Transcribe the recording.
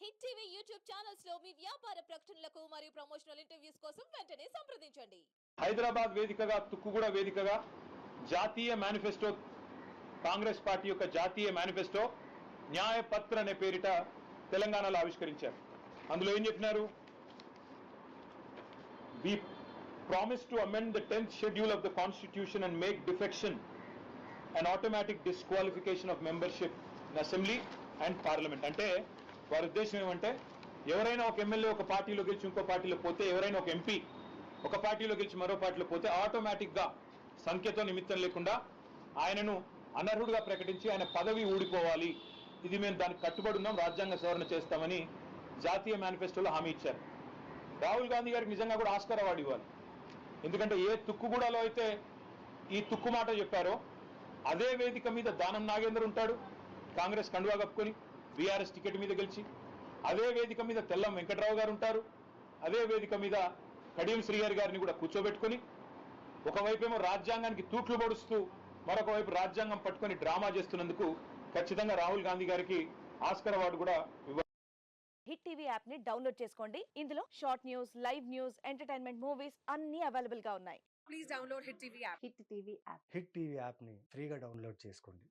Hit TV YouTube channels లో మీ వ్యాపార ప్రకటనలకు మరియు ప్రమోషనల్ ఇంటర్వ్యూస్ కోసం వెంటనే సంప్రదించండి. హైదరాబాద్ వేదికగా తుక్కుగూడ వేదికగా జాతీయ మేనిఫెస్టో కాంగ్రెస్ పార్టీ యొక్క జాతీయ మేనిఫెస్టో న్యాయపత్ర అనే పేరిట తెలంగాణలో ఆవిష్కరించారు. అందులో ఏం చెప్పినారు? We promise to amend the 10th schedule of the constitution and make defection an automatic disqualification of membership in assembly and parliament. అంటే వారి ఉద్దేశం ఏమంటే ఎవరైనా ఒక ఎమ్మెల్యే ఒక పార్టీలో గెలిచి ఇంకో పార్టీలో పోతే, ఎవరైనా ఒక ఎంపీ ఒక పార్టీలో గెలిచి మరో పార్టీలో పోతే ఆటోమేటిక్ గా సంఖ్యతో నిమిత్తం లేకుండా ఆయనను అనర్హుడుగా ప్రకటించి ఆయన పదవి ఊడిపోవాలి. ఇది మేము దానికి కట్టుబడి ఉన్నాం, రాజ్యాంగ సవరణ చేస్తామని జాతీయ మేనిఫెస్టోలో హామీ ఇచ్చారు. రాహుల్ గాంధీ గారికి నిజంగా కూడా ఆస్కార్ అవార్డు ఇవ్వాలి. ఎందుకంటే ఏ తుక్కుగూడలో అయితే ఈ తుక్కు మాట చెప్పారో అదే వేదిక మీద దానం నాగేందర్ ఉంటాడు, కాంగ్రెస్ కండువా కప్పుకొని బీఆర్ఎస్ టికెట్ మీద గెలిచి. అదే వేదిక మీద తెల్లం వెంకట్రావు గారు ఉంటారు, అదే వేదిక మీద కడియం శ్రీహరి గారిని కూడా కూర్చోబెట్టుకుని ఒకవైపేమో రాజ్యాంగానికి తూట్లు పొడుస్తూ మరొక వైపు రాజ్యాంగం పట్టుకొని డ్రామా చేస్తున్నందుకు ఖచ్చితంగా రాహుల్ గాంధీ గారికి ఆస్కార్ అవార్డు కూడా ఇవ్వాలి. హిట్ టీవీ యాప్ ని డౌన్లోడ్ చేసుకోండి. ఇందులో short news, live news, entertainment movies అన్ని అవైలబుల్ గా ఉన్నాయి. Please download Hit TV app. Hit TV app. Hit TV యాప్ని ఫ్రీగా డౌన్లోడ్ చేసుకోండి.